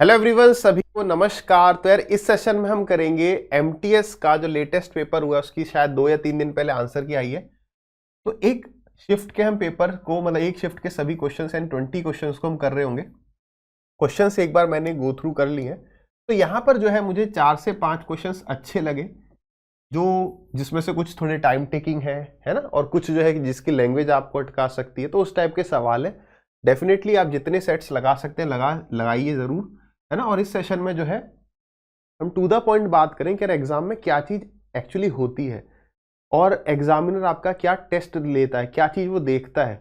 Hello everyone, सभी को नमस्कार। तो यार इस सेशन में हम करेंगे एमटीएस का जो लेटेस्ट पेपर हुआ उसकी शायद 2 या 3 दिन पहले आंसर की आई है। तो एक शिफ्ट के हम पेपर को मतलब एक शिफ्ट के सभी क्वेश्चंस एंड 20 क्वेश्चंस को हम कर रहे होंगे। क्वेश्चंस एक बार मैंने गो थ्रू कर लिए हैं। तो यहाँ पर जो है मुझे 4 से 5 क्वेश्चंस अच्छे लगे, जो जिसमें से कुछ थोड़े टाइम टेकिंग है ना, और कुछ जो है जिसकी लैंग्वेज आपको अटका सकती है। तो उस टाइप के सवाल है। डेफिनेटली आप जितने सेट्स लगा सकते हैं लगाइए जरूर, है ना। और इस सेशन में जो है हम टू द पॉइंट बात करें कि एग्जाम में क्या चीज एक्चुअली होती है और एग्जामिनर आपका क्या टेस्ट लेता है, क्या चीज वो देखता है।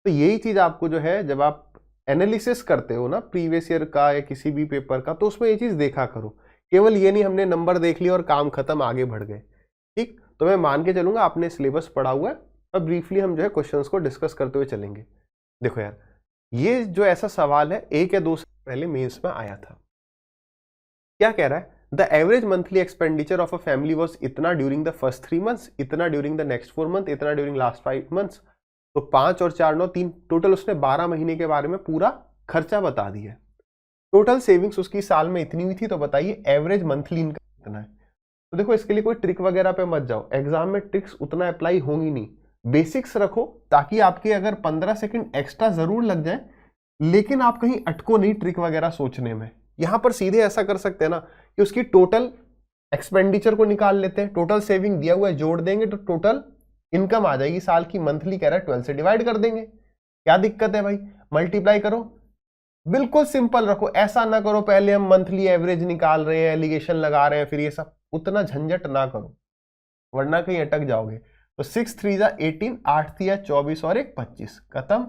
तो यही चीज आपको जो है जब आप एनालिसिस करते हो ना प्रीवियस ईयर का या किसी भी पेपर का, तो उसमें ये चीज देखा करो। केवल ये नहीं हमने नंबर देख लिया और काम खत्म, आगे बढ़ गए। ठीक, तो मैं मान के चलूंगा आपने सिलेबस पढ़ा हुआ है। अब ब्रीफली हम जो है क्वेश्चंस को डिस्कस करते हुए चलेंगे। देखो यार, ये जो ऐसा सवाल है 1 या 2 साल पहले मेंस में आया था। क्या कह रहा है? The average monthly expenditure of a family was इतना ड्यूरिंग द फर्स्ट 3 मंथ्स, इतना ड्यूरिंग द नेक्स्ट 4 मंथ, इतना ड्यूरिंग लास्ट 5 मंथ्स। तो 5 और 4 9 3 टोटल उसने 12 महीने के बारे में पूरा खर्चा बता दिया। टोटल सेविंग्स उसकी साल में इतनी हुई थी। तो बताइए एवरेज मंथली इनकम कितना है। तो देखो इसके लिए कोई ट्रिक वगैरह पे मत जाओ, एग्जाम में ट्रिक्स उतना अप्लाई होंगी नहीं। बेसिक्स रखो ताकि आपके अगर 15 सेकंड एक्स्ट्रा जरूर लग जाए, लेकिन आप कहीं अटको नहीं ट्रिक वगैरह सोचने में। यहां पर सीधे ऐसा कर सकते हैं ना कि उसकी टोटल एक्सपेंडिचर को निकाल लेते हैं, टोटल सेविंग दिया हुआ है जोड़ देंगे तो टोटल इनकम आ जाएगी साल की। मंथली कह रहा है 12 से डिवाइड कर देंगे, क्या दिक्कत है भाई, मल्टीप्लाई करो। बिल्कुल सिंपल रखो, ऐसा ना करो पहले हम मंथली एवरेज निकाल रहे हैं, एलिगेशन लगा रहे हैं, फिर ये सब उतना झंझट ना करो वरना कहीं अटक जाओगे। तो 6 3 जा 18, 8 3 24 और 1 25, खत्म।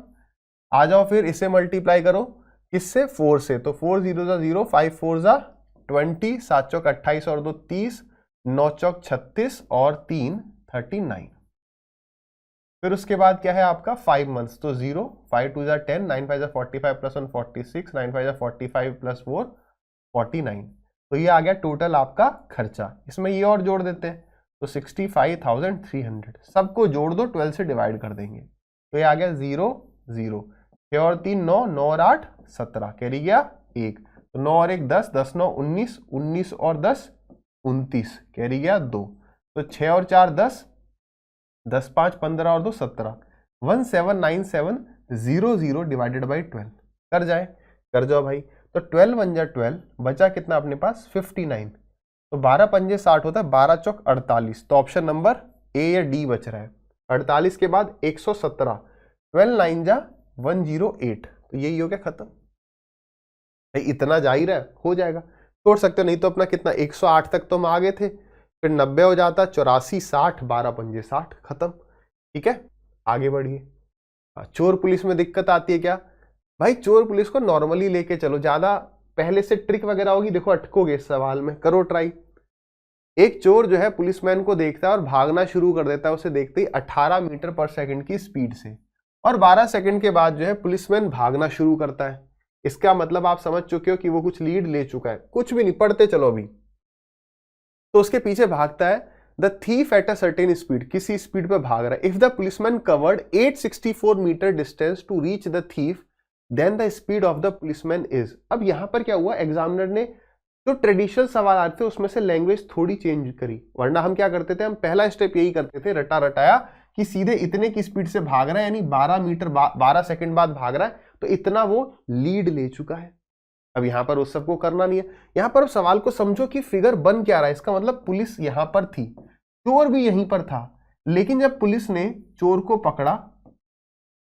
आ जाओ फिर इसे मल्टीप्लाई करो किससे, 4 से। तो 4 0 जा 0, 5 4 जा 20, 7 चौक 28 और 2 30, 9 चौक 36 और 3 39। फिर उसके बाद क्या है आपका 5 मंथ्स। तो 0 5 2 जा 10, 9 5 जा 45 प्लस 1 46, 9 5 जा 45 प्लस 4 49। तो ये आ गया टोटल आपका खर्चा। इसमें ये और जोड़ देते हैं तो 65,300। सबको जोड़ दो, 12 से डिवाइड कर देंगे। तो ये आ गया 0 0, 6 और 3 9, 9 और 8 17, कैरी गया 1। तो 9 और 1 10, 10 9 19, 19 और 10 29, कैरी गया 2। तो 6 और 4 10, 10 5 15 और 2 17, 179700 डिवाइडेड बाई 12। कर जाओ भाई। तो 12 1 जा 12, बचा कितना अपने पास 59। तो 12 पंजे 60 होता है, 12 चौक 48। तो ऑप्शन नंबर ए या डी बच रहा है। 48 के बाद 117, 12 9 जा 108। तो यही हो गया खत्म भाई। इतना जा ही रहा है, हो जाएगा। छोड़ सकते हो, नहीं तो अपना कितना 108 तक तो हम आ गए थे, फिर 90 हो जाता, 84 60, 12 पंजे 60, खत्म। ठीक है, आगे बढ़िए। चोर पुलिस में दिक्कत आती है क्या भाई? चोर पुलिस को नॉर्मली लेके चलो, ज्यादा पहले से ट्रिक वगैरह होगी, देखो अटकोगे इस सवाल में, करो ट्राई। एक चोर जो है पुलिसमैन को देखता है और भागना शुरू कर देता है उसे देखते ही 18 मीटर पर सेकंड की स्पीड से, और 12 सेकंड के बाद जो है पुलिसमैन भागना शुरू करता है। इसका मतलब आप समझ चुके हो कि वो कुछ लीड ले चुका है। कुछ भी नहीं, पढ़ते चलो अभी। तो उसके पीछे भागता है, the thief at a certain speed, किसी स्पीड पे भाग रहा है। If the policeman covered 864 metre distance to reach the thief, then the speed of the policeman is. अब यहां पर क्या हुआ, एग्जामिनर ने जो ट्रेडिशनल सवाल आते थे उसमें से लैंग्वेज थोड़ी चेंज करी। वरना हम क्या करते थे, हम पहला स्टेप यही करते थे, रटा रटाया कि सीधे इतने की स्पीड से भाग रहा है, यानी 12 मीटर 12 सेकंड बाद भाग रहा है, तो इतना वो लीड ले चुका है। अब यहां पर उस सबको करना नहीं है। यहां पर सवाल को समझो कि फिगर बन क्या रहा है। इसका मतलब पुलिस यहां पर थी, चोर भी यहीं पर था, लेकिन जब पुलिस ने चोर को पकड़ा,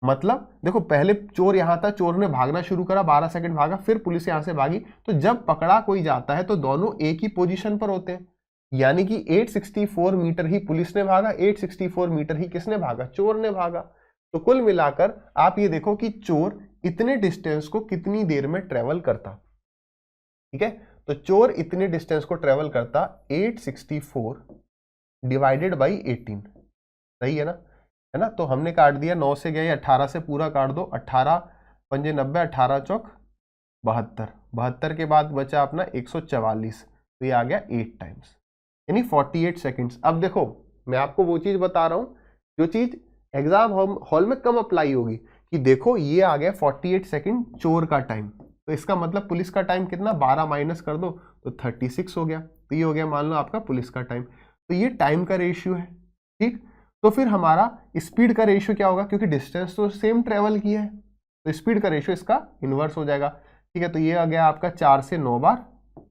मतलब देखो पहले चोर यहां था, चोर ने भागना शुरू करा, 12 सेकंड भागा, फिर पुलिस यहां से भागी। तो जब पकड़ा कोई जाता है तो दोनों एक ही पोजीशन पर होते हैं, यानी कि 864 मीटर ही पुलिस ने भागा, 864 मीटर ही किसने भागा, चोर ने भागा। तो कुल मिलाकर आप ये देखो कि चोर इतने डिस्टेंस को कितनी देर में ट्रेवल करता। ठीक है, तो चोर इतने डिस्टेंस को ट्रेवल करता 864 डिवाइडेड बाई 18। सही है ना। तो हमने काट दिया, 9 से गया, 18 से पूरा काट दो, 18 पंजे 90, 18 चौक 72, 72 के बाद बचा अपना 144। तो ये आ गया 8 टाइम्स, यानी 48 सेकेंड्स। अब देखो मैं आपको वो चीज बता रहा हूं जो चीज एग्जाम हॉल में कम अप्लाई होगी, कि देखो ये आ गया 48 सेकेंड चोर का टाइम। तो इसका मतलब पुलिस का टाइम कितना, 12 माइनस कर दो तो 36 हो गया। तो ये हो गया मान लो आपका पुलिस का टाइम। तो ये टाइम का रेशियो है, ठीक। तो फिर हमारा स्पीड का रेशियो क्या होगा, क्योंकि डिस्टेंस तो सेम ट्रेवल किया है, तो स्पीड का रेशियो इसका इनवर्स हो जाएगा, ठीक है। तो ये आ गया आपका 4 से 9 बार,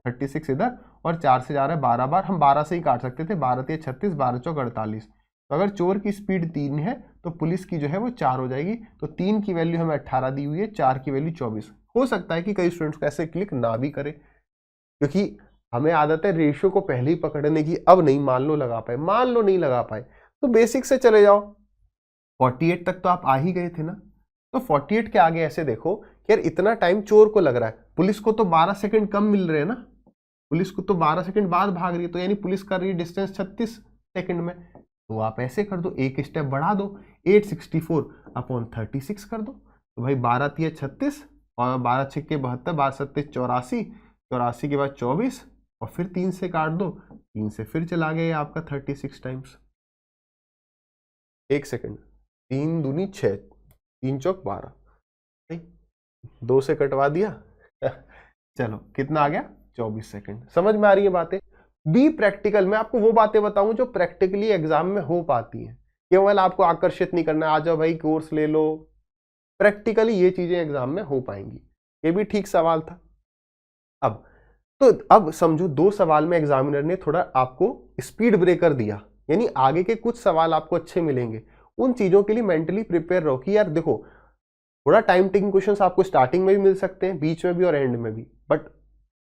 36 इधर, और 4 से जा रहा है 12 बार। हम 12 से ही काट सकते थे, 12 3 36, 12 चौक 48। तो अगर चोर की स्पीड 3 है तो पुलिस की जो है वो 4 हो जाएगी। तो 3 की वैल्यू हमें 18 दी हुई है, 4 की वैल्यू 24। हो सकता है कि कई स्टूडेंट्स को ऐसे क्लिक ना भी करे, क्योंकि हमें आदत है रेशियो को पहले ही पकड़ने की। अब नहीं, मान लो लगा पाए, मान लो नहीं लगा पाए तो बेसिक से चले जाओ, 48 तक तो आप आ ही गए थे ना। तो 48 के आगे ऐसे देखो कि यार इतना टाइम चोर को लग रहा है, पुलिस को तो 12 सेकंड कम मिल रहे हैं ना, पुलिस को तो 12 सेकंड बाद भाग रही है, तो यानी पुलिस कर रही है डिस्टेंस 36 सेकंड में। तो आप ऐसे कर दो, एक स्टेप बढ़ा दो, 864 अपॉन 36 कर दो। तो भाई 12 3 36 और 12 6 72, 12 7 84, 84 के बाद 24 और फिर 3 से काट दो, 3 से फिर चला गया आपका 36 टाइम्स। एक सेकंड, 3 दूनी 6, 3 चौक 12, 2 से कटवा दिया चलो कितना आ गया, 24 सेकंड। समझ में आ रही है बातें। बी प्रैक्टिकल में आपको वो बातें बताऊं जो प्रैक्टिकली एग्जाम में हो पाती हैं, केवल आपको आकर्षित नहीं करना, आ जाओ भाई कोर्स ले लो। प्रैक्टिकली ये चीजें एग्जाम में हो पाएंगी। ये भी ठीक सवाल था। अब समझो 2 सवाल में एग्जामिनर ने थोड़ा आपको स्पीड ब्रेकर दिया, यानी आगे के कुछ सवाल आपको अच्छे मिलेंगे। उन चीजों के लिए मेंटली प्रिपेयर रहो कि यार देखो थोड़ा टाइम टेकिंग क्वेश्चंस आपको स्टार्टिंग में भी मिल सकते हैं, बीच में भी और एंड में भी, बट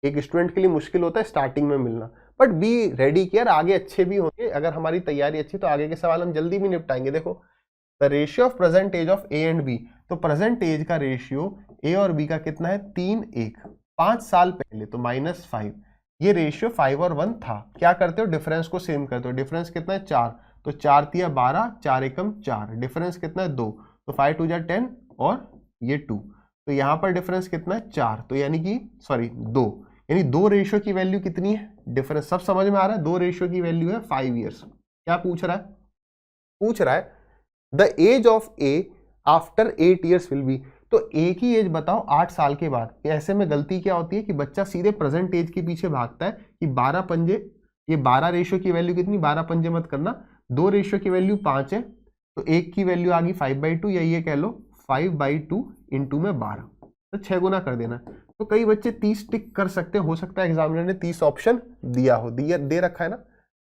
एक स्टूडेंट के लिए मुश्किल होता है स्टार्टिंग में मिलना। बट बी रेडी कि यार आगे अच्छे भी होंगे, अगर हमारी तैयारी अच्छी तो आगे के सवाल हम जल्दी भी निपटाएंगे। देखो the ratio of present age of A and B, तो प्रेजेंट एज का रेशियो ए और बी का कितना है, 3:1। 5 साल पहले तो -5, ये रेशियो 5 और 1 था। क्या करते हो, डिफरेंस को सेम करते हो। डिफरेंस कितना है, 4, तो 4 तिया 12, 4 एकम 4, डिफरेंस कितना है 2, तो 5 2 जा 10 और ये 2, तो यहां पर डिफरेंस कितना है 4, तो यानी कि 2, यानी 2 रेशियो की वैल्यू कितनी है, डिफरेंस सब समझ में आ रहा है। 2 रेशियो की वैल्यू है 5 ईयर्स। क्या पूछ रहा है, पूछ रहा है the age of A after 8 years will be, तो ए की एज बताओ 8 साल के बाद। ऐसे में गलती क्या होती है कि बच्चा सीधे प्रेजेंट एज के पीछे भागता है कि 12 पंजे, ये 12 रेशियो की वैल्यू कितनी, 12 पंजे मत करना, 2 रेशियो की वैल्यू 5 है, तो एक की वैल्यू आ गई 5/2, या ये कह लो 5/2 इंटू में 12, तो 6 गुना कर देना। तो कई बच्चे 30 टिक कर सकते हैं, हो सकता है एग्जामिनर ने 30 ऑप्शन दिया हो, दे रखा है ना।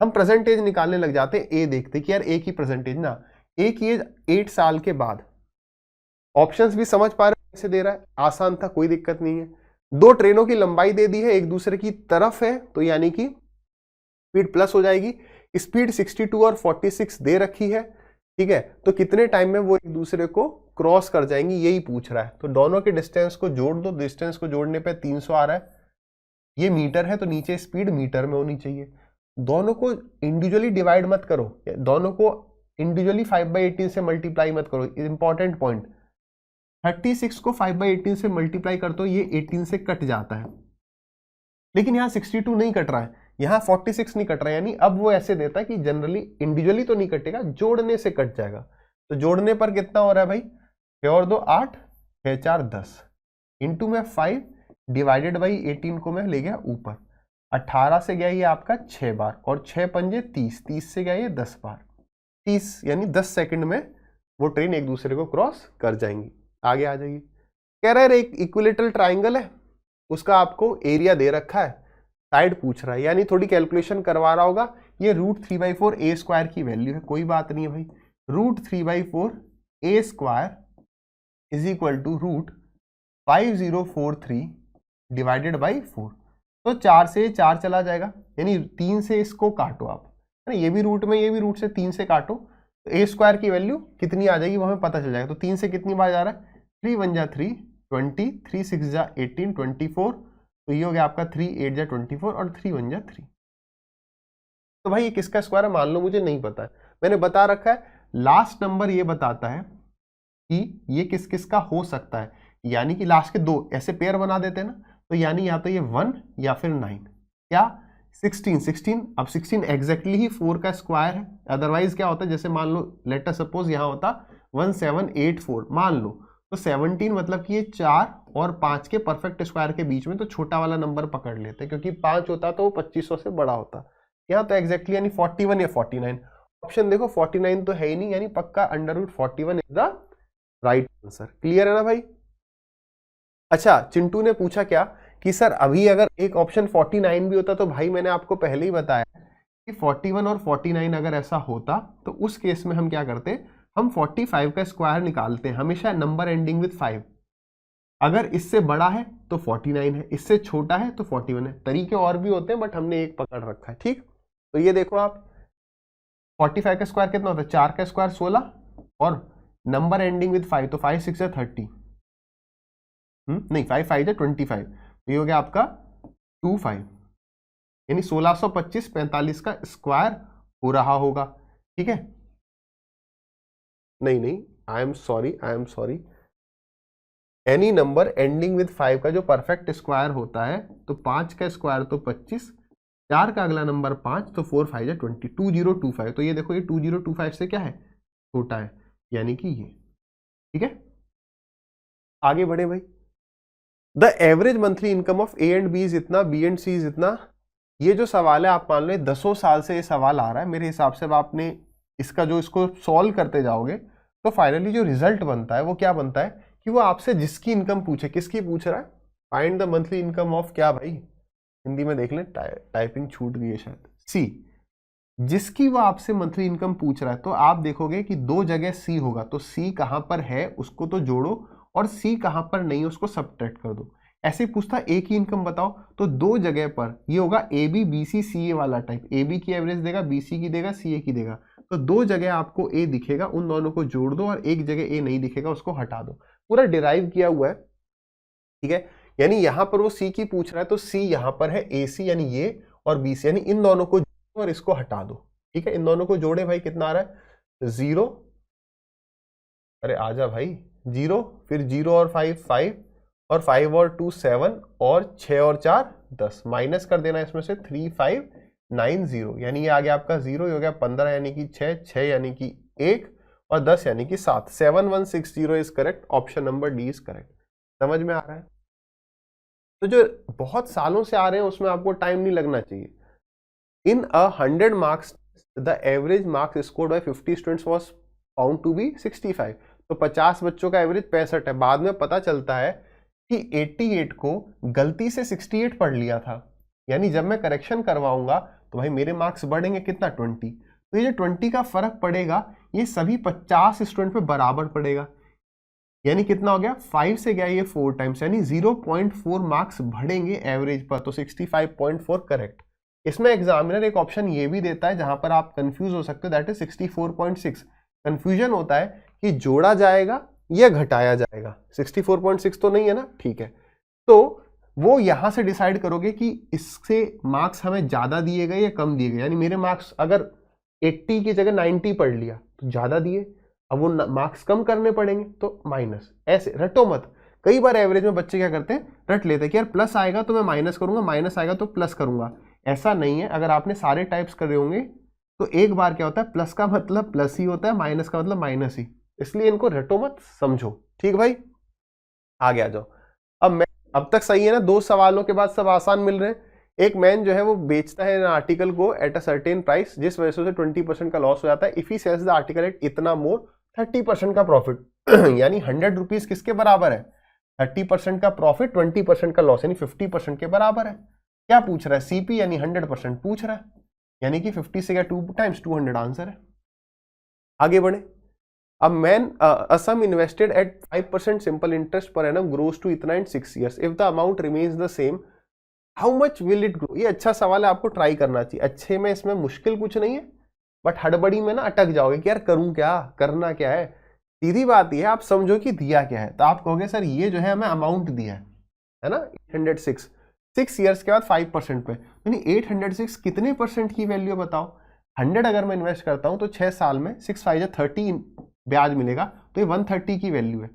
हम प्रेजेंटेज निकालने लग जाते हैं, ए देखते कि यार ए की प्रेजेंटेज ना, ए की एज 8 साल के बाद। ऑप्शंस भी समझ पा रहे हो कैसे दे रहा है, आसान था, कोई दिक्कत नहीं है। 2 ट्रेनों की लंबाई दे दी है, एक दूसरे की तरफ है, तो यानी कि स्पीड प्लस हो जाएगी। स्पीड 62 और 46 दे रखी है, ठीक है। तो कितने टाइम में वो एक दूसरे को क्रॉस कर जाएंगी, यही पूछ रहा है। तो दोनों के डिस्टेंस को जोड़ दो, डिस्टेंस को जोड़ने पे 300 आ रहा है, ये मीटर है तो नीचे स्पीड मीटर में होनी चाहिए। दोनों को इंडिविजुअली डिवाइड मत करो, दोनों को इंडिविजुअली 5/18 से मल्टीप्लाई मत करो, इंपॉर्टेंट पॉइंट। 36 को 5/18 से मल्टीप्लाई करते हो, ये 18 से कट जाता है, लेकिन यहाँ 62 नहीं कट रहा है, यहाँ 46 नहीं कट रहा है, यानी अब वो ऐसे देता है कि जनरली इंडिविजुअली तो नहीं कटेगा, जोड़ने से कट जाएगा। तो जोड़ने पर कितना हो रहा है भाई, 6 और 2 8, 6 4 10, इंटू में 5 डिवाइडेड बाई 18 को मैं ले गया ऊपर, 18 से गया ये आपका 6 बार, और 6 पंजे 30, 30 से गया ये 10 बार, 30 यानी 10 सेकंड में वो ट्रेन एक दूसरे को क्रॉस कर जाएंगी। आगे आ जाइए, कह रहा है एक इक्विलेटरल ट्राइंगल है, उसका आपको एरिया दे रखा है, साइड पूछ रहा है, यानी थोड़ी कैलकुलेशन करवा रहा होगा। ये √3/4 ए स्क्वायर की वैल्यू है, कोई बात नहीं है भाई, √3/4 A square is equal to √5043 divided by 4, तो 4 से 4 चला जाएगा, यानी 3 से इसको काटो आप, है ना, ये भी रूट में, ये भी रूट से 3 से काटो, तो ए स्क्वायर की वैल्यू कितनी आ जाएगी वो हमें पता चल जाएगा। तो 3 से कितनी बार जा रहा है, 3 1 जा 3 20, 3 6 जा 18 24, तो ये हो गया आपका 3 8 जा 24 और 3 1 जा 3। तो भाई ये किसका स्क्वायर है, मान लो मुझे नहीं पता है, मैंने बता रखा है लास्ट नंबर ये बताता है कि ये किस किस का हो सकता है, यानी कि लास्ट के 2 ऐसे पेयर बना देते हैं ना, तो यानी या तो ये 1 या फिर 9, क्या 16, अब 16 एग्जैक्टली ही 4 का स्क्वायर है। अदरवाइज क्या होता है, जैसे मान लो लेट अस सपोज यहाँ होता 1784 मान लो, तो 17 मतलब कि ये 4 और 5 के परफेक्ट स्क्वायर के बीच में, तो छोटा वाला नंबर पकड़ लेते, क्योंकि 5 होता तो वो 2500 से बड़ा होता। यहाँ तो एग्जैक्टली यानी 41 या 49। ऑप्शन देखो 49 तो है ही नहीं, यानी पक्का √41 is the right answer. Clear है ना भाई? अच्छा, चिंटू ने पूछा क्या कि सर अभी अगर एक ऑप्शन 49 भी होता, तो भाई मैंने आपको पहले ही बताया कि 41 और 49 अगर ऐसा होता तो उस केस में हम क्या करते, हम 45 का स्क्वायर निकालते हैं, हमेशा नंबर एंडिंग विद 5। अगर इससे बड़ा है तो 49 है, इससे छोटा है तो 41 है। तरीके और भी होते हैं बट हमने एक पकड़ रखा है। ठीक, तो ये देखो आप, 45 का स्क्वायर कितना होता है, 4 का स्क्वायर 16 और नंबर एंडिंग विद 5, तो 5 6 30, नहीं 5 5 25, तो ये हो गया आपका 25, यानी 1625 45 का स्क्वायर हो रहा होगा। ठीक है, नहीं, I am sorry, any number ending with 5 का जो परफेक्ट स्क्वायर होता है, तो 5 का स्क्वायर तो 25, 4 का अगला नंबर 5, तो 4 5 20, 2025। तो ये देखो, ये 2025 से क्या है, छोटा है, यानी कि ये। ठीक है, आगे बढ़े भाई। The average monthly income of A and B is इतना, बी एंड सी इज इतना। ये जो सवाल है, आप मान लो 10 साल से ये सवाल आ रहा है मेरे हिसाब से। अब आपने इसका जो इसको सॉल्व करते जाओगे तो फाइनली जो रिजल्ट बनता है वो क्या बनता है कि वो आपसे जिसकी इनकम पूछे, किसकी पूछ रहा है, find the monthly income of क्या भाई, हिंदी में देख लें, टाइपिंग छूट गई है शायद, सी। जिसकी वो आपसे मंथली इनकम पूछ रहा है, तो आप देखोगे कि दो जगह सी होगा, तो सी कहां पर है उसको तो जोड़ो, और सी कहां पर नहीं है उसको सब्ट्रैक्ट कर दो। ऐसे पूछता ए की इनकम बताओ, तो दो जगह पर ये होगा ए बी बी सी सी ए वाला टाइप, ए बी की एवरेज देगा, बी सी की देगा, सी ए की देगा। तो दो जगह आपको ए दिखेगा, उन दोनों को जोड़ दो, और एक जगह ए नहीं दिखेगा उसको हटा दो। पूरा डिराइव किया हुआ है। ठीक है, यानी यहां पर वो सी की पूछ रहा है, तो सी यहां पर है ए सी, यानी ये, और बी सी, यानी इन दोनों को और इसको हटा दो। ठीक है, इन दोनों को जोड़े भाई, कितना आ रहा है 0, अरे आजा भाई 0, फिर 0 और 5 5, और 5 और 2 7, और 6 और 4 10, माइनस कर देना इसमें से 3 5 9 0, यानी ये आ गया आपका 0, ये हो गया 15 यानी कि 6, 6 यानी कि 1, और 10 यानी कि 7। 7160 is correct, option number D is correct. समझ में आ रहा है? तो जो बहुत सालों से आ रहे हैं उसमें आपको टाइम नहीं लगना चाहिए। In 100 marks the average marks scored by 50 students was found to be 65। तो 50 बच्चों का एवरेज 65 है। बाद में पता चलता है कि 88 को गलती से 68 पढ़ लिया था, यानी जब मैं करेक्शन करवाऊंगा तो भाई मेरे मार्क्स बढ़ेंगे कितना, 20। तो ये जो 20 का फर्क पड़ेगा ये सभी 50 स्टूडेंट पे बराबर पड़ेगा, यानी कितना हो गया, 5 से गया ये 4 टाइम्स, यानी 0.4 मार्क्स बढ़ेंगे एवरेज पर। तो 65.4 करेक्ट। इसमें एग्जामिनर एक ऑप्शन ये भी देता है जहां पर आप कंफ्यूज हो सकते हो, दैट इज 64.6। कंफ्यूजन होता है कि जोड़ा जाएगा या घटाया जाएगा, 64.6 तो नहीं है ना, ठीक है। तो वो यहां से डिसाइड करोगे कि इससे मार्क्स हमें ज्यादा दिए गए या कम दिए गए, यानी मेरे मार्क्स अगर 80 की जगह 90 पढ़ लिया तो ज्यादा दिए, अब वो मार्क्स कम करने पड़ेंगे तो माइनस। ऐसे रटो मत। कई बार एवरेज में बच्चे क्या करते हैं, रट लेते हैं कि यार प्लस आएगा तो मैं माइनस करूंगा, माइनस आएगा तो प्लस करूंगा। ऐसा नहीं है। अगर आपने सारे टाइप्स करे होंगे तो एक बार क्या होता है, प्लस का मतलब प्लस ही होता है, माइनस का मतलब माइनस ही। इसलिए इनको रटो मत, समझो। ठीक भाई, आगे आ जाओ। अब तक सही है ना? 2 सवालों के बाद सब आसान मिल रहे हैं। एक मैन जो है वो बेचता है आर्टिकल को एट अ सर्टेन प्राइस, जिस वजह से उसे 20% का लॉस हो जाता है। If he sells the article at इतना मोर 30% का प्रॉफिट, यानी 100 रुपीज किसके बराबर है, 30% का प्रॉफिट 20% का लॉस, यानी 50% के बराबर है। क्या पूछ रहा है, सीपी यानी 100% पूछ रहा है, यानी कि 50 से क्या 2 टाइम्स 200 आंसर है। आगे बढ़े। अब man a sum invested at 5% simple interest per annum grows to इतना in 6 years, if the amount remains the same how much will it grow. ये अच्छा सवाल है, आपको ट्राई करना चाहिए। अच्छे में इसमें मुश्किल कुछ नहीं है, बट हड़बड़ी में ना अटक जाओगे कि यार करूं क्या, करना क्या है। सीधी बात ये है, आप समझो कि दिया क्या है, तो आप कहोगे सर ये जो है हमें अमाउंट दिया है ना 806, 6 years के बाद 5% पे, यानी 806 कितने परसेंट की वैल्यू बताओ। 100 अगर मैं इन्वेस्ट करता हूं तो 6 साल में 6 5 30 ब्याज मिलेगा, तो ये 130 की वैल्यू है।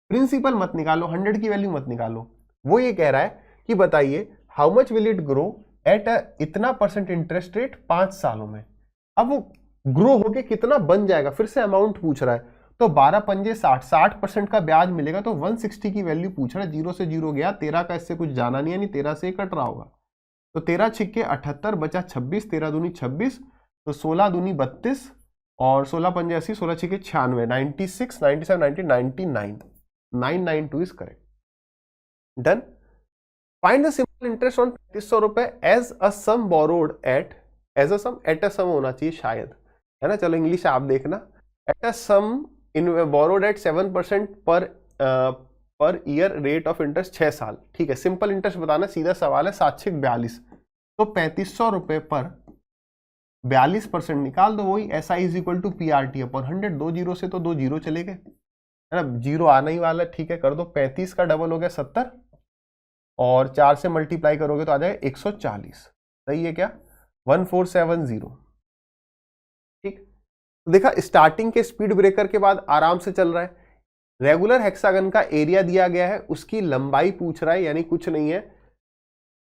प्रिंसिपल मत निकालो, 100 की वैल्यू मत निकालो। वो ये कह रहा है कि बताइए how much will it grow at इतना परसेंट इंटरेस्ट रेट 5 सालों में। अब वो ग्रो होके कितना बन जाएगा, फिर से अमाउंट पूछ रहा है, तो 12 पंजे 60% का ब्याज मिलेगा। तो 160 की वैल्यू पूछ रहा है, 0 से 0 गया, 13 का इससे कुछ जाना नहीं है, नहीं 13 से कट रहा होगा। तो 13 छिक्के 78 बचा 26, 13 दूनी 26, तो 16 दूनी 32 और 16 पंजे 80, 16 छिक्के 96, 96, 97, 90, 99, 992 is correct. Done. Find the simple interest on 3500 रुपए as a sum borrowed at, as a sum, at a sum होना चाहिए शायद, है ना। चलो इंग्लिश आप देखना। At a sum in borrowed at 7% per year rate of interest 6 साल। ठीक है, सिंपल इंटरेस्ट बताना, सीधा सवाल है। 7×42 तो 3500 रुपए पर 42% निकाल दो, वही SI is equal to PRT upon 100। 2 zero से तो 2 जीरो चले गए, है ना, जीरो आना ही वाला है। ठीक है, कर दो। 35 का डबल हो गया 70 और 4 से मल्टीप्लाई करोगे तो आ जाएगा 140। सही है क्या? 1470। ठीक, तो देखा स्टार्टिंग के स्पीड ब्रेकर के बाद आराम से चल रहा है। रेगुलर हेक्सागन का एरिया दिया गया है, उसकी लंबाई पूछ रहा है, यानी कुछ नहीं है,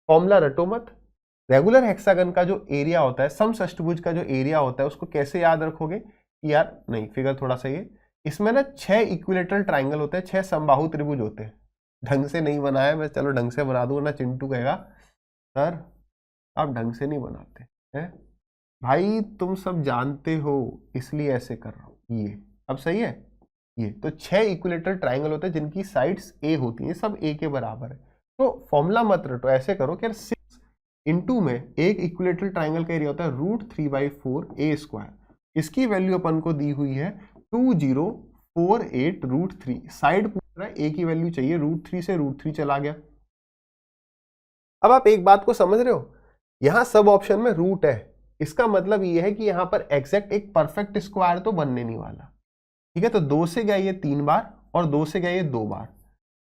फॉर्मूला रटो मत। रेगुलर हेक्सागन का जो एरिया होता है, समषष्टभुज का जो एरिया होता है, उसको कैसे याद रखोगे यार? नहीं, फिगर थोड़ा सा ये, इसमें ना 6 इक्विलेटरल ट्राइंगल होते हैं, 6 समबाहु त्रिभुज होते हैं। ढंग से नहीं बनाया मैं, चलो ढंग से बना दूं ना, चिंटू कहेगा सर आप ढंग से नहीं बनाते हैं। भाई तुम सब जानते हो, इसलिए ऐसे कर रहा हूं। ये अब सही है। ये तो 6 इक्विलेटरल ट्राइंगल होते हैं जिनकी साइड्स ए होती हैं, सब ए के बराबर है। तो फॉर्मूला मत रटो, ऐसे करो कि 6 इंटू में एक इक्विलेटरल ट्राइंगल का एरिया होता है √3/4 a²। इसकी वैल्यू अपन को दी हुई है 2048 √3। साइड पूछ रहा है, ए की वैल्यू चाहिए, √3 से √3 चला गया। अब आप एक बात को समझ रहे हो, यहां सब ऑप्शन में रूट है, इसका मतलब ये है कि यहां पर एग्जैक्ट एक परफेक्ट स्क्वायर तो बनने नहीं वाला। ठीक है, तो 2 से गया ये 3 बार और 2 से गया ये 2 बार।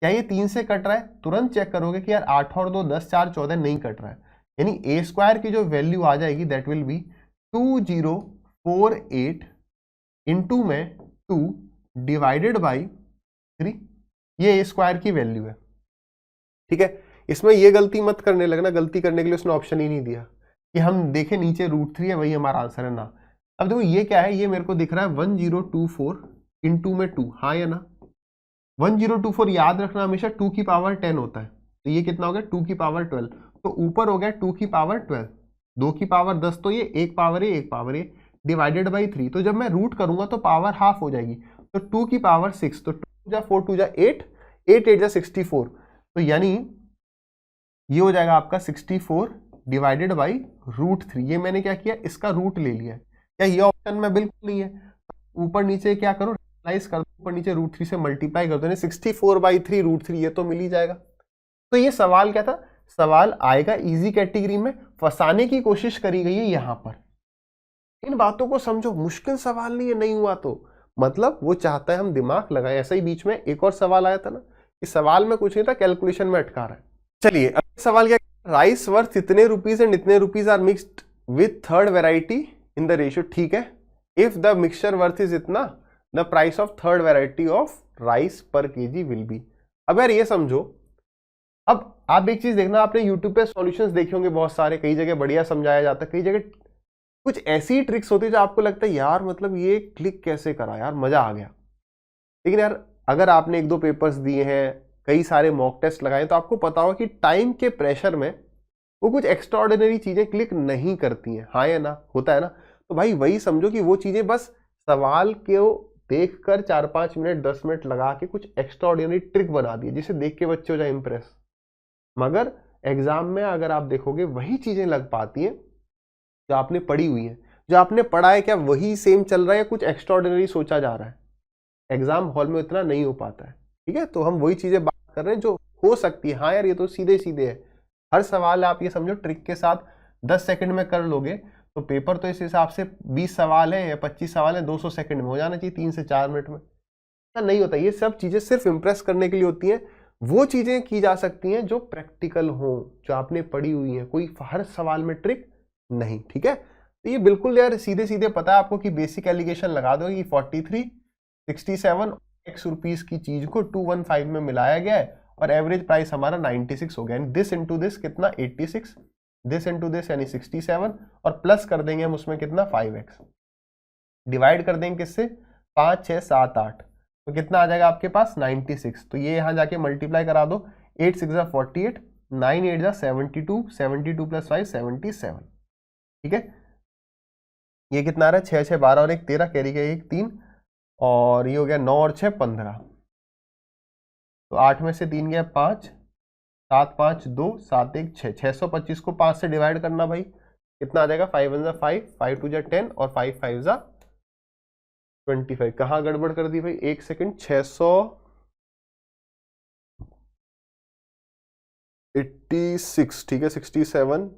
क्या ये 3 से कट रहा है? तुरंत चेक करोगे कि यार 8 और 2 10, 4 14 नहीं कट रहा है, यानी a² की जो वैल्यू आ जाएगी दैट विल बी 2048 इंटू में 2 डिवाइडेड बाई 3। ये a² की वैल्यू है। ठीक है, इसमें ये गलती मत करने लगना, गलती करने के लिए उसने ऑप्शन ही नहीं दिया कि हम देखें नीचे √3 है वही हमारा आंसर है ना। अब देखो ये क्या है, ये मेरे को दिख रहा है 1024 इंटू में 2, हाँ या ना। 1024 याद रखना हमेशा 2 की पावर 10 होता है, तो ये कितना हो गया 2 की पावर 12, तो ऊपर हो गया 2 की पावर 12, 2 की पावर 10, तो ये 1 पावर है 1 पावर है डिवाइडेड बाई 3। तो जब मैं रूट करूंगा तो पावर हाफ हो जाएगी, तो 2 की पावर 6, तो 2 जा 4 2 जा 8, 8 8 जा 64, तो यानी ये हो जाएगा आपका 64 डिवाइडेड बाई √3। ये मैंने क्या किया, इसका रूट ले लिया। क्या ये ऑप्शन में बिल्कुल नहीं है, ऊपर नीचे क्या करो, रिप्लाइज कर दो, ऊपर नीचे √3 से मल्टीप्लाई कर दो, यानी 64/3 √3, ये तो मिल ही जाएगा। तो ये सवाल क्या था, सवाल आएगा इजी कैटेगरी में, फंसाने की कोशिश करी गई है यहां पर। इन बातों को समझो, मुश्किल सवाल नहीं है, नहीं हुआ तो मतलब वो चाहता है हम दिमाग लगाएं। ऐसा ही बीच में एक और सवाल आया था ना, इस सवाल में कुछ नहीं था, कैलकुलेशन में अटका रहा है। चलिए अब सवाल क्या, राइस वर्थ इतने रुपीज एंड इतने rupees are mixed with third variety in the ratio. ठीक है, if the mixture worth is इतना, the price of third variety of rice per kg will be. अब यार ये समझो, अब आप एक चीज देखना, आपने यूट्यूब पे सॉल्यूशंस देखे होंगे बहुत सारे, कई जगह बढ़िया समझाया जाता है, कई जगह कुछ ऐसी ट्रिक्स होती है जो आपको लगता है यार मतलब ये क्लिक कैसे करा यार, मजा आ गया। लेकिन यार अगर आपने 1-2 पेपर्स दिए हैं, कई सारे मॉक टेस्ट लगाए, तो आपको पता होगा कि टाइम के प्रेशर में वो कुछ एक्स्ट्राऑर्डिनरी चीजें क्लिक नहीं करती हैं, हाँ या ना, होता है ना। तो भाई वही समझो कि वो चीजें बस सवाल को देखकर 4-5 मिनट 10 मिनट लगा के कुछ एक्स्ट्राऑर्डिनरी ट्रिक बना दी, जिसे देख के बच्चे हो जाए इंप्रेस। मगर एग्जाम में अगर आप देखोगे वही चीजें लग पाती हैं जो आपने पढ़ी हुई है, जो आपने पढ़ा है क्या वही सेम चल रहा है या कुछ एक्स्ट्राऑर्डिनरी सोचा जा रहा है, एग्जाम हॉल में इतना नहीं हो पाता है। ठीक है, तो हम वही चीजें बात कर रहे हैं जो हो सकती है। हाँ यार ये तो सीधे सीधे है, हर सवाल आप ये समझो ट्रिक के साथ 10 सेकंड में कर लोगे, तो पेपर तो इस हिसाब से 20 सवाल है या 25 सवाल है, 200 सेकंड में हो जाना चाहिए, 3 से 4 मिनट में। नहीं होता, ये सब चीजें सिर्फ इंप्रेस करने के लिए होती हैं। वो चीजें की जा सकती हैं जो प्रैक्टिकल हो, जो आपने पढ़ी हुई है, कोई हर सवाल में ट्रिक नहीं। ठीक है, तो ये बिल्कुल यार सीधे सीधे पता है आपको कि बेसिक एलिगेशन लगा दो कि 43 67 x रुपीस की चीज को 215 में मिलाया गया है और एवरेज प्राइस हमारा 96 हो गया, दिस इंटू दिस कितना 86, दिस इंटू दिस यानी 67, और प्लस कर देंगे हम उसमें कितना 5x, डिवाइड कर देंगे किससे 5 6 7 8, तो कितना आ जाएगा आपके पास 96। तो ये यहाँ जाके मल्टीप्लाई करा दो, 8 6 48, 9 8 72, 72 + 5 77। ठीक है, ये कितना आ रहा है 6 6 12 और 1 13, कैरी का 1 3, और ये हो गया 9 और 6 15। तो 8 में से 3 गया 5, 7 5 2 7 1 6, 625 को 5 से डिवाइड करना भाई, कितना आ जाएगा 5 1 = 5, 5 2 = 10 और 5 5 = 25। कहाँ गड़बड़ कर दी भाई, एक सेकंड, 686, ठीक है 67,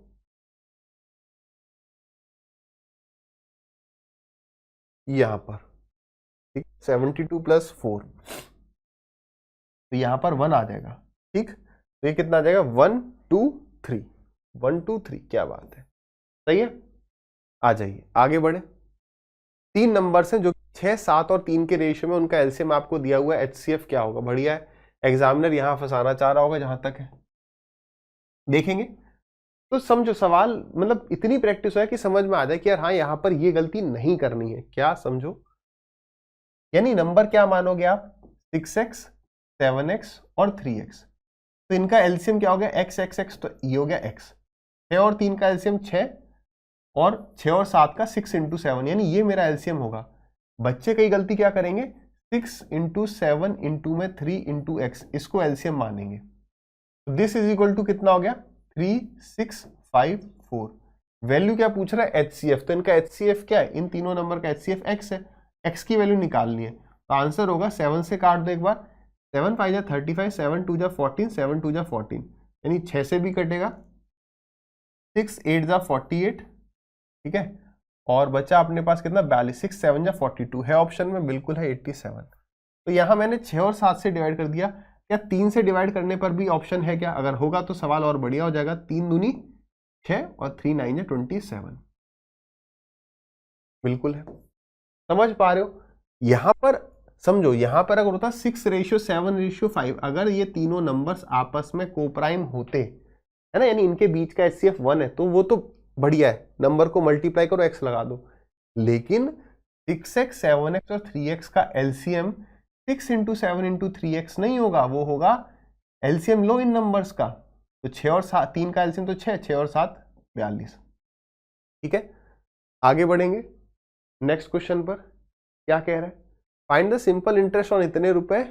यहां पर ठीक 72 + 4, तो यहां पर 1 आ जाएगा। ठीक, तो ये कितना आ जाएगा 1 2 3, 1 2 3, क्या बात है, सही है। आ जाइए आगे बढ़े। 3 नंबर्स हैं जो 6 7 और 3 के रेशियो में, उनका एलसीएम आपको दिया हुआ है, एचसीएफ क्या होगा, बढ़िया है। एग्जामिनर यहां फंसाना चाह रहा होगा जहां तक है, देखेंगे। तो समझो सवाल, मतलब इतनी प्रैक्टिस है कि समझ में आ जाए कि यार हाँ यहां पर ये गलती नहीं करनी है, क्या समझो। यानी नंबर क्या मानोगे आप, 6x 7x और 3x, तो इनका एलसीएम क्या हो गया x x x, तो ये हो गया x। 6 और 3 का एलसीएम 6, और 6 और 7 का 6 × 7, यानी ये मेरा एलसीएम होगा। बच्चे कई गलती क्या करेंगे, 6 × 7 × में 3 × x, इसको एलसीएम मानेंगे। दिस इज इक्वल टू कितना हो गया 3654। वैल्यू क्या पूछ रहा है, एचसीएफ, तो इनका एचसीएफ क्या है, इन तीनों नंबर का एचसीएफ x है, x की वैल्यू निकालनी है। तो आंसर होगा 7 से काट दो एक बार, 7 5 = 35, 7 2 = 14, 7 2 = 14, यानी 6 से भी कटेगा, 6 8 = 48, ठीक है, और बचा अपने पास कितना 42, 6 7 = 42 है, ऑप्शन में बिल्कुल है 87। तो यहां मैंने 6 और 7 से डिवाइड कर दिया, क्या 3 से डिवाइड करने पर भी ऑप्शन है क्या, अगर होगा तो सवाल और बढ़िया हो जाएगा। 3 दूनी 6 और 3 9 = 27, बिल्कुल है, समझ पा रहे हो। यहां पर समझो, यहां पर अगर होता 6:7:5, अगर ये तीनों नंबर्स आपस में कोप्राइम होते है ना, यानी इनके बीच का एचसीएफ 1 है, तो वो तो बढ़िया है, नंबर को मल्टीप्लाई करो x लगा दो। लेकिन 6x 7x और 3x का एलसीएम 6 × 7 × 3x नहीं होगा, वो होगा एलसीएम लो इन नंबर्स का। तो 6 और 7, 3 का एलसीएम तो 6, 6 और 7 42। ठीक है, आगे बढ़ेंगे नेक्स्ट क्वेश्चन पर। क्या कह रहा है, find the simple interest on इतने रुपए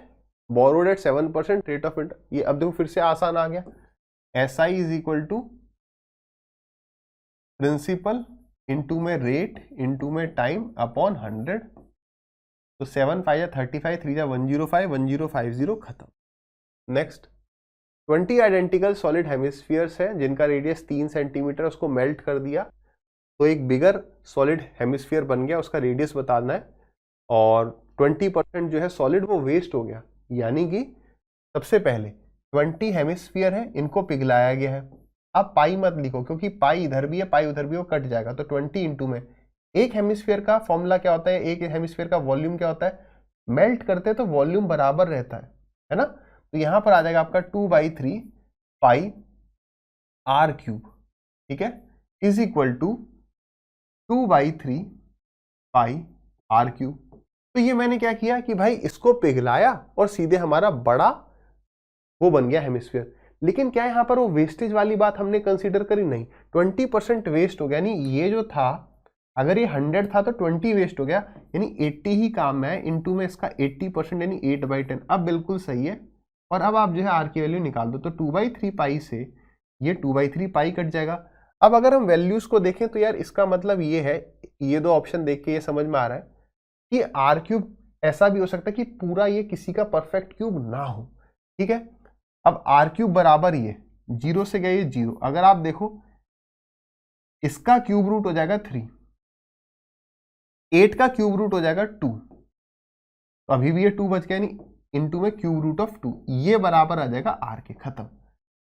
borrowed at 7% rate of interest. ये अब देखो फिर से आसान आ गया, SI is equal to principal into में रेट इंटू में टाइम अपॉन 100। तो 7 5 = 35, 3 = 105, 1050, खत्म। नेक्स्ट, 20 आइडेंटिकल सॉलिड हेमिस्फीयर्स है जिनका रेडियस 3 सेंटीमीटर, उसको मेल्ट कर दिया तो एक बिगर सॉलिड हेमिस्फीयर बन गया, उसका रेडियस बताना है, और 20% जो है सॉलिड वो वेस्ट हो गया। यानी कि सबसे पहले 20 हेमिस्फीयर है, इनको पिघलाया गया है। अब पाई मत लिखो क्योंकि पाई इधर भी है पाई उधर भी, वो कट जाएगा। तो 20 इंटू में एक हेमिस्फीयर का फॉर्मूला क्या होता है, एक हेमिस्फीयर का वॉल्यूम क्या होता है, मेल्ट करते तो वॉल्यूम बराबर रहता है ना। तो यहां पर आ जाएगा आपका 2/3 पाई r³, ठीक है, is equal to 2/3 pi r³। तो ये मैंने क्या किया कि भाई इसको पिघलाया और सीधे हमारा बड़ा वो बन गया हेमिस्फीयर। लेकिन क्या यहाँ पर वो वेस्टेज वाली बात हमने कंसीडर करी, नहीं, 20% वेस्ट हो गया। यानी ये जो था, अगर ये 100 था तो 20 वेस्ट हो गया, यानी 80 ही काम है, इनटू में इसका 80% यानी 8/10। अब बिल्कुल सही है। और अब आप जो है आर की वैल्यू निकाल दो, तो 2/3 पाई से ये 2/3 पाई कट जाएगा। अब अगर हम वैल्यूज को देखें तो यार इसका मतलब ये है, ये दो ऑप्शन देख के ये समझ में आ रहा है कि r³ ऐसा भी हो सकता है कि पूरा ये किसी का परफेक्ट क्यूब ना हो। ठीक है, अब r³ बराबर ये 0 से गए 0, अगर आप देखो इसका क्यूब रूट हो जाएगा 3, 8 का क्यूब रूट हो जाएगा 2, तो अभी भी ये 2 बच गया, यानी इनटू में क्यूब रूट ऑफ 2, ये बराबर आ जाएगा r के, खत्म।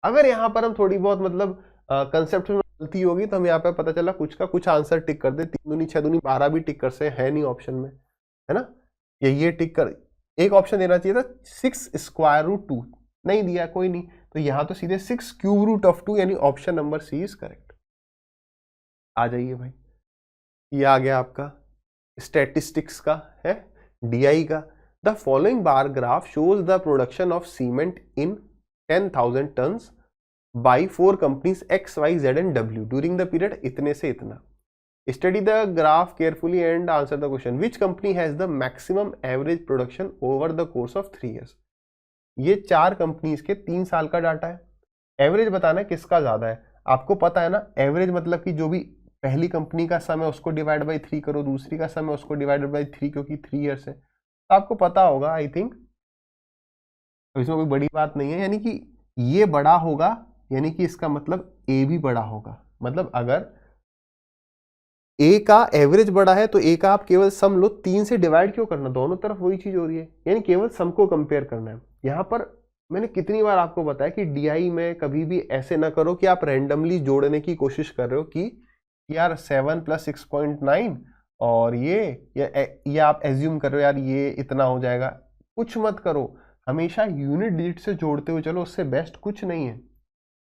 अगर यहां पर हम थोड़ी बहुत मतलब कंसेप्ट में गलती होगी तो हम यहाँ पे पता चला कुछ का कुछ आंसर टिक कर दे, 3 दूनी 6 दूनी 12 भी टिक कर से है नहीं ऑप्शन में, है ना, ये टिक कर, एक ऑप्शन देना चाहिए था 6√2, नहीं दिया, कोई नहीं, तो यहां तो सीधे 6 क्यूब रूट ऑफ 2, यानी option number C is correct. आ जाइए भाई, ये आ गया आपका स्टैटिस्टिक्स का है, DI का the following bar graph shows the production of cement in 10,000 tons by 4 companies X, Y, Z and W during the period इतने से इतना. Study the graph carefully and answer the question. Which company has the maximum average production over the course of 3 years? ये 4 companies के 3 साल का data है. Average बताना है किसका ज्यादा है. आपको पता है ना, एवरेज मतलब कि जो भी पहली कंपनी का सम है उसको डिवाइड बाई 3 करो, दूसरी का सम है उसको डिवाइड बाई 3, क्योंकि 3 ईयर्स है. तो आपको पता होगा आई थिंक, इसमें कोई बड़ी बात नहीं है. यानी कि ये बड़ा होगा, यानी कि इसका मतलब ए भी बड़ा होगा. मतलब अगर ए का एवरेज बड़ा है तो ए का आप केवल सम लो, 3 से डिवाइड क्यों करना, दोनों तरफ वही चीज हो रही है. यानी केवल सम को कंपेयर करना है. यहां पर मैंने कितनी बार आपको बताया कि डीआई में कभी भी ऐसे ना करो कि आप रैंडमली जोड़ने की कोशिश कर रहे हो कि यार 7 + 6.9 और ये आप एज्यूम कर रहे हो यार ये इतना हो जाएगा. कुछ मत करो, हमेशा यूनिट डिजिट से जोड़ते हुए चलो, उससे बेस्ट कुछ नहीं है.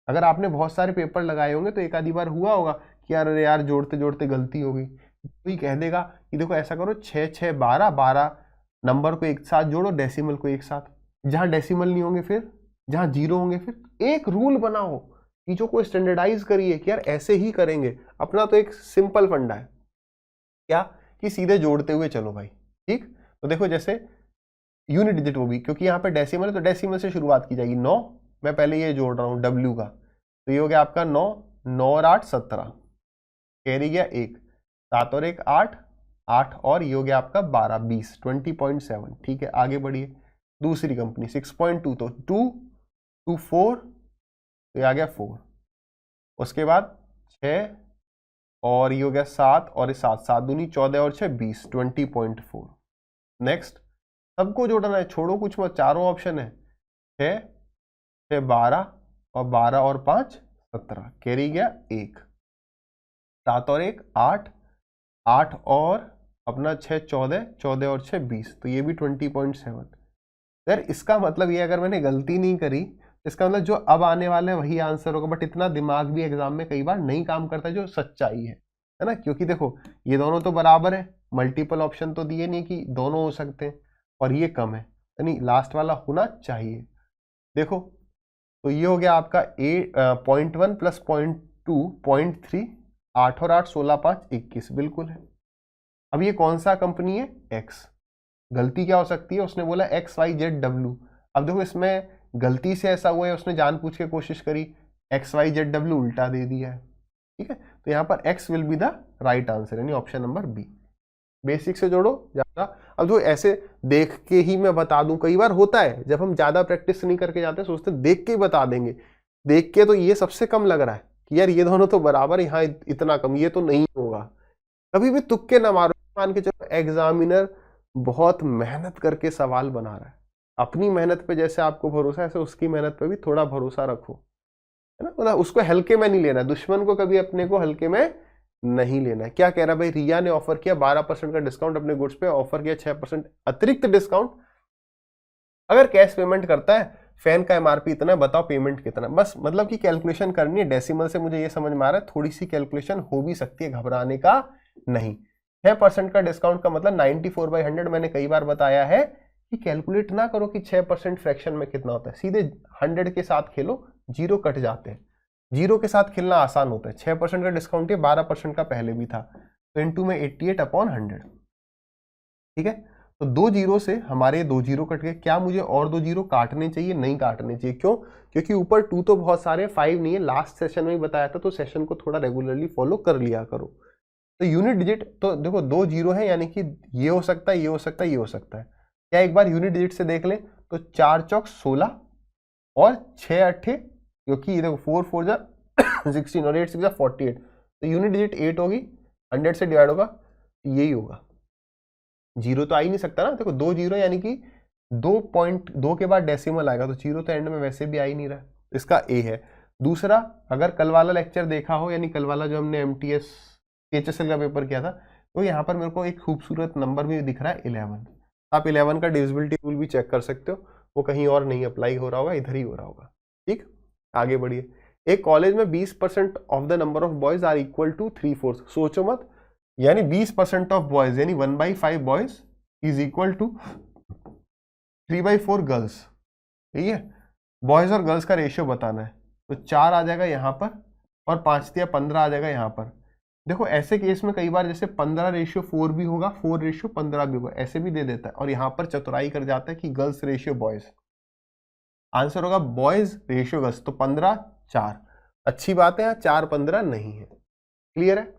अगर आपने बहुत सारे पेपर लगाए होंगे तो एक आधी बार हुआ होगा कि यार जोड़ते जोड़ते गलती हो गई. कोई कह देगा कि देखो ऐसा करो 6 6 12 12 नंबर को एक साथ जोड़ो, डेसिमल को एक साथ. जहां डेसिमल नहीं होंगे फिर, जहां जीरो होंगे फिर. एक रूल बनाओ, चीजों को स्टैंडर्डाइज करिए कि यार ऐसे ही करेंगे. अपना तो एक सिंपल फंडा है क्या, कि सीधे जोड़ते हुए चलो भाई. ठीक, तो देखो जैसे यूनिट डिजिट वो भी, क्योंकि यहाँ पे डेसिमल है तो डेसिमल से शुरुआत की जाएगी. 9 मैं पहले ये जोड़ रहा हूँ W का, तो ये हो गया आपका 9, 9 और 8 17, कैरी गया 1, 7 और 1 8, 8 और ये हो गया आपका 12 20, 20.7. ठीक है, आगे बढ़िए. दूसरी कंपनी 6.2, तो 2 2 4, तो ये आ गया 4. उसके बाद 6 और ये हो गया 7 और 7 7 दूनी 14 और 6 20, 20.4. नेक्स्ट सबको जोड़ना है, छोड़ो कुछ मत, चारों ऑप्शन है. 6 6 12 और 12 और 5 17, कैरी गया 1, 7 और 1 8, 8 और अपना 6 14, 14 और 6 20, तो ये भी 20.7. यार इसका मतलब ये, अगर मैंने गलती नहीं करी, इसका मतलब जो अब आने वाला है वही आंसर होगा. बट इतना दिमाग भी एग्जाम में कई बार नहीं काम करता, जो सच्चाई है ना. क्योंकि देखो ये दोनों तो बराबर है, मल्टीपल ऑप्शन तो दिए नहीं कि दोनों हो सकते हैं, और ये कम है, यानी लास्ट वाला होना चाहिए. देखो तो ये हो गया आपका 0.1 + 0.2 0.3, 8 और 8 16 5 21, बिल्कुल है. अब ये कौन सा कंपनी है, X. गलती क्या हो सकती है, उसने बोला X Y Z W. अब देखो इसमें गलती से ऐसा हुआ है, उसने जानबूझ के कोशिश करी, X Y Z W उल्टा दे दिया है. ठीक है, तो यहाँ पर X will be the right answer, यानी ऑप्शन नंबर बी. बेसिक से जोड़ो ज्यादा. अब जो ऐसे देख के ही मैं बता दूं, कई बार होता है जब हम ज्यादा प्रैक्टिस नहीं करके जाते, सोचते देख के ही बता देंगे. देख के तो ये सबसे कम लग रहा है कि यार ये दोनों तो बराबर, यहाँ इतना कम, ये तो नहीं होगा. कभी भी तुक्के ना मारो. मान के चलो एग्जामिनर बहुत मेहनत करके सवाल बना रहा है, अपनी मेहनत पे जैसे आपको भरोसा है, ऐसे उसकी मेहनत पे भी थोड़ा भरोसा रखो, है ना. मतलब उसको हल्के में नहीं लेना, दुश्मन को कभी अपने को हल्के में नहीं लेना है. क्या कह रहा है भाई, रिया ने ऑफर किया 12% का डिस्काउंट अपने गुड्स पे, ऑफर किया 6% अतिरिक्त डिस्काउंट. अगर कैश पेमेंट करता है, फैन का एमआरपी इतना है, बताओ पेमेंट कितना. बस मतलब कि कैलकुलेशन करनी है. डेसिमल से मुझे ये समझ में आ रहा है, थोड़ी सी कैलकुलेशन हो भी सकती है, घबराने का नहीं. 6% का डिस्काउंट का मतलब 94/100. मैंने कई बार बताया है कि कैलकुलेट ना करो कि 6% फ्रैक्शन में कितना होता है, सीधे 100 के साथ खेलो, जीरो कट जाते हैं. जीरो के साथ खेलना आसान होता है. 6% का डिस्काउंट है, 12% का पहले भी था, तो इनटू में 88/100. ठीक है, तो 2 जीरो से हमारे 2 जीरो कट गए. क्या मुझे और 2 जीरो काटने चाहिए, नहीं काटने चाहिए. क्यों, क्योंकि ऊपर 2 तो बहुत सारे, 5 नहीं है. लास्ट सेशन में ही बताया था, तो सेशन को थोड़ा रेगुलरली फॉलो कर लिया करो. तो यूनिट डिजिट तो देखो 2 जीरो है, यानी कि ये हो सकता है, ये हो सकता है, ये हो सकता है. क्या एक बार यूनिट डिजिट से देख ले, तो 4 चौक 16 और 6 अट्ठे, क्योंकि ये देखो 4 4 जा 16 और 8 6 जा 48, तो यूनिट डिजिट 8 होगी, 100 से डिवाइड होगा, यही होगा. जीरो तो आ ही नहीं सकता ना. देखो 2 जीरो यानी कि 2.2 के बाद डेसिमल आएगा, तो जीरो तो एंड में वैसे भी आ ही नहीं रहा. इसका ए है. दूसरा, अगर कल वाला लेक्चर देखा हो, यानी कल वाला जो हमने MTS HSL का पेपर किया था, तो यहाँ पर मेरे को एक खूबसूरत नंबर भी दिख रहा है 11. आप 11 का डिविजिबिलिटी रूल भी चेक कर सकते हो, वो कहीं और नहीं अप्लाई हो रहा होगा, इधर ही हो रहा होगा. ठीक, आगे बढ़िए. एक कॉलेज में 20% of the number of boys are equal to 3/4. सोचो मत, यानी 20% ऑफ बॉयज यानी 1/5 boys is equal to 3/4 girls, ठीक है, बॉयज और गर्ल्स का रेशियो बताना है। तो 4 आ जाएगा यहाँ पर और 5 या 15 आ जाएगा यहाँ पर। देखो ऐसे केस में कई बार जैसे 15/4 भी होगा, 4/15 भी होगा, ऐसे भी दे देता है, और यहाँ पर चतुराई कर जाता है कि गर्ल्स रेशियो बॉयज, आंसर होगा बॉयज रेशियो गर्ल्स, तो 15/4। अच्छी बात है, यहाँ 4/15 नहीं है। क्लियर है?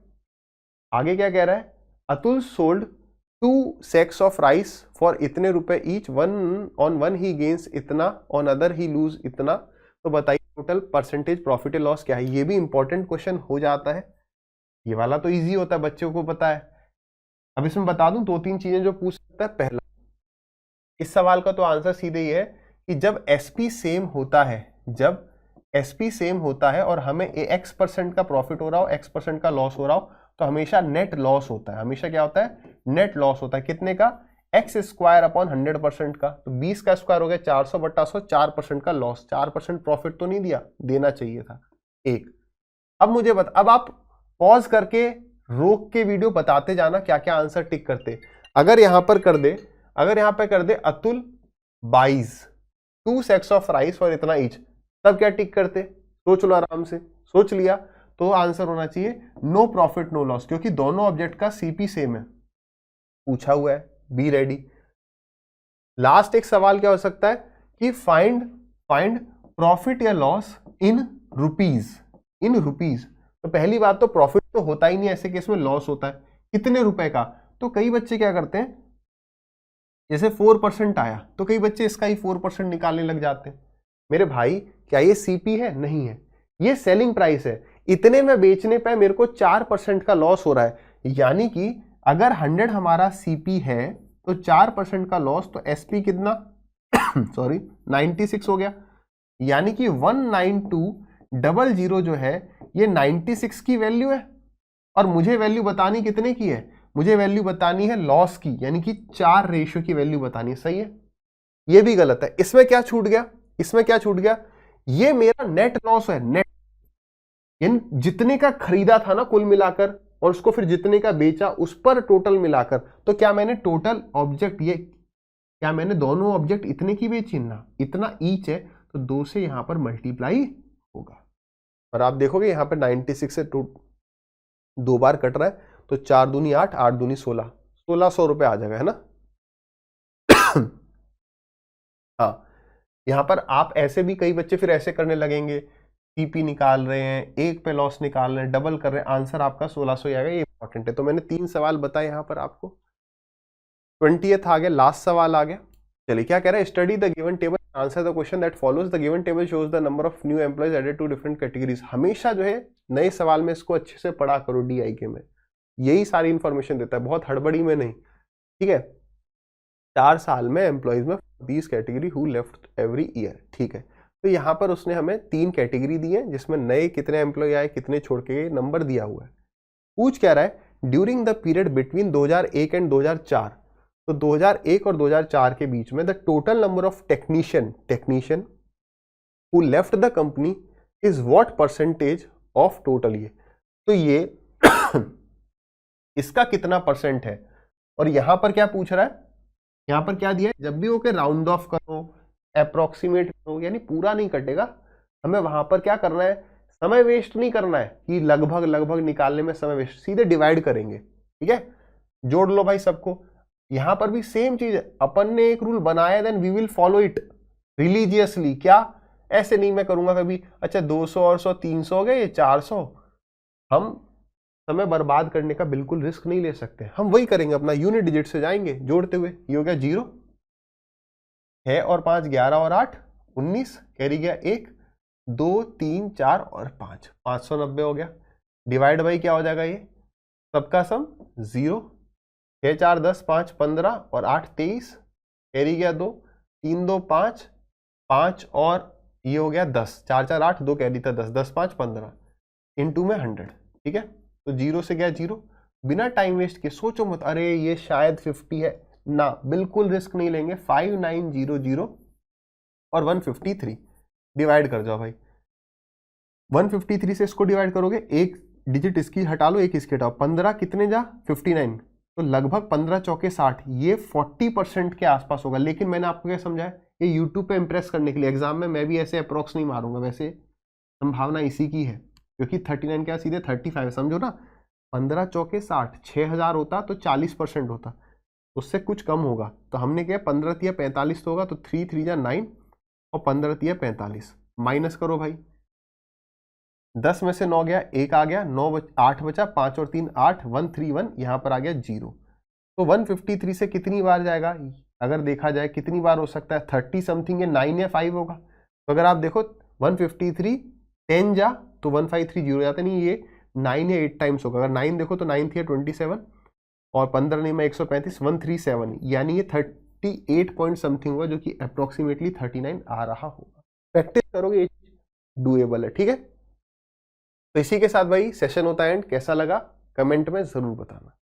आगे क्या कह रहा है, Atul sold 2 sacks of rice for इतने रुपए ईच, वन ही गेन्स इतना, ऑन अदर ही लूज इतना, तो बताइए total percentage profit and loss क्या है। ये भी इंपॉर्टेंट क्वेश्चन हो जाता है, ये वाला तो इजी होता है, बच्चों को पता है। अब इसमें बता दूं 2-3 चीजें जो पूछ सकता है। पहला, इस सवाल का तो आंसर सीधे ही है कि जब एसपी सेम होता है, जब एसपी सेम होता है और हमें x% का प्रॉफिट हो रहा हो, x% का लॉस हो रहा हो, तो हमेशा नेट लॉस होता है। हमेशा क्या होता है, नेट लॉस होता है। कितने का, x² 100% का, तो 20 का स्क्वायर हो गया 400/100, 4% का लॉस, 4% प्रॉफिट तो नहीं दिया, देना चाहिए था एक। अब मुझे अब आप पॉज करके रोक के वीडियो बताते जाना क्या क्या आंसर टिक करते। अगर यहां पर कर दे, अगर यहां पे कर दे Atul buys 2 sacks of rice और इतना ईच, तब क्या टिक करते, सोच लो आराम से। सोच लिया तो आंसर होना चाहिए नो प्रॉफिट नो लॉस, क्योंकि दोनों ऑब्जेक्ट का सीपी सेम है, पूछा हुआ है, बी रेडी। लास्ट एक सवाल क्या हो सकता है कि फाइंड प्रॉफिट या loss in rupees, in rupees. तो पहली बात तो प्रॉफिट तो होता ही नहीं, ऐसे केस में लॉस होता है। कितने रुपए का, तो कई बच्चे क्या करते हैं, जैसे 4% आया तो कई बच्चे इसका ही 4% निकालने लग जाते हैं। मेरे भाई क्या ये सीपी है, नहीं है, ये सेलिंग प्राइस है। इतने में बेचने पे मेरे को 4% का लॉस हो रहा है, यानी कि अगर 100 हमारा सीपी है तो 4% का लॉस, तो एसपी कितना सॉरी 96 हो गया, यानी कि 19200 जो है ये 96 की वैल्यू है। और मुझे वैल्यू बतानी कितने की है, मुझे वैल्यू बतानी है लॉस की, यानी कि 4 रेशियो की वैल्यू बतानी है। सही है, ये भी गलत है। इसमें क्या छूट गया, इसमें क्या छूट गया, ये मेरा नेट लॉस है, नेट, यानी जितने का खरीदा था ना कुल मिलाकर, और उसको फिर जितने का बेचा उस पर टोटल मिलाकर। तो क्या मैंने टोटल ऑब्जेक्ट, ये क्या मैंने दोनों ऑब्जेक्ट इतने की बेची ना, इतना ईच है, तो 2 से यहां पर मल्टीप्लाई होगा। और आप देखोगे यहां पर 96 से 2 बार कट रहा है, तो 4 दूनी 8, 8 दूनी 16, 1600 रुपए आ जाएगा, है ना। हाँ, यहां पर आप ऐसे भी, कई बच्चे फिर ऐसे करने लगेंगे, पीपी निकाल रहे हैं, एक पे लॉस निकाल रहे हैं, डबल कर रहे हैं, आंसर आपका 1600 ही आएगा। ये इंपॉर्टेंट है। तो मैंने 3 सवाल बताए यहां पर आपको। 20th आ गया, लास्ट सवाल आ गया। चलिए क्या कह रहा है, study the given table, answer the question that follows, the given table shows the number of new employees added to different categories. हमेशा जो है नए सवाल में इसको अच्छे से पढ़ा करो, DIK में यही सारी इंफॉर्मेशन देता है, बहुत हड़बड़ी में नहीं, ठीक है। 4 साल में एम्प्लॉयज में 20 category who left every year, ठीक है। तो यहाँ पर उसने हमें 3 कैटेगरी दी है, जिसमें नए कितने एम्प्लॉय आए, कितने छोड़ के गए, नंबर दिया हुआ है। पूछ क्या रहा है, during the period between 2001 and 2004, तो 2001 और 2004 के बीच में the total number of technician who left the company is what percentage of total. ये तो ये इसका कितना परसेंट है। और यहां पर क्या पूछ रहा है, यहां पर क्या दिया है, जब भी ओके राउंड ऑफ करो, अप्रोक्सीमेट करो, यानी पूरा नहीं कटेगा, हमें वहां पर क्या करना है, समय वेस्ट नहीं करना है कि लगभग लगभग निकालने में समय वेस्ट, सीधे डिवाइड करेंगे, ठीक है। जोड़ लो भाई सबको। यहां पर भी सेम चीज है, अपन ने एक रूल बनाया, then we will follow it religiously. क्या, ऐसे नहीं मैं करूंगा कभी, अच्छा 200 और 100 300 हो गए, ये 400, हम समय बर्बाद करने का बिल्कुल रिस्क नहीं ले सकते। हम वही करेंगे, अपना यूनिट डिजिट से जाएंगे जोड़ते हुए। ये हो गया 0, 6 और 5 11 और 8 19, कैरी गया 1 2 3 4 और 5, 590 हो गया। डिवाइड बाई क्या हो जाएगा, ये सबका सम 0, 6 4 10 5 15 और 8 23, कैरी गया 2, 3 2 5, 5 और ये हो गया 10, 4 4 8 2 कैरी था 10, 10 5 15 इनटू में 100, ठीक है। तो 0 से गया 0, बिना टाइम वेस्ट के सोचो मत अरे ये शायद 50 है ना, बिल्कुल रिस्क नहीं लेंगे। 5900 और 153 डिवाइड कर जाओ भाई। 153 से इसको डिवाइड करोगे, एक डिजिट इसकी हटा लो, एक इसकी हटाओ, 15 कितने जा 59, तो लगभग 15 चौके 60, ये 40% के आसपास होगा। लेकिन मैंने आपको क्या समझाया, ये यूट्यूब पे इम्प्रेस करने के लिए, एग्जाम में मैं भी ऐसे अप्रोक्स नहीं मारूंगा, वैसे संभावना इसी की है, क्योंकि 39 क्या सीधे 35, समझो ना, 15 चौके 60, 6000 होता तो 40% होता, उससे कुछ कम होगा। तो हमने क्या 15 तिया 45 तो होगा, तो 3 3 जा 9 और 15 तिया 45, माइनस करो भाई, 10 में से 9 गया, 1 आ गया, 8 बचा, 5 और 3 8, 131, यहाँ पर आ गया 0। तो 153 से कितनी बार जाएगा, अगर देखा जाए कितनी बार हो सकता है, 30 समथिंग, या 9 या 5 होगा। तो अगर आप देखो 153 10 जा तो 1530 जाता नहीं, ये 9 या 8 टाइम्स होगा। अगर 9 देखो तो 9 थी 27 और 15 नहीं में 135, 137, यानी ये 38 पॉइंट समथिंग होगा, जो कि अप्रोक्सीमेटली 39 आ रहा होगा। प्रैक्टिस करोगे ये डूएबल है, ठीक है। तो इसी के साथ भाई सेशन होता है एंड। कैसा लगा कमेंट में जरूर बताना।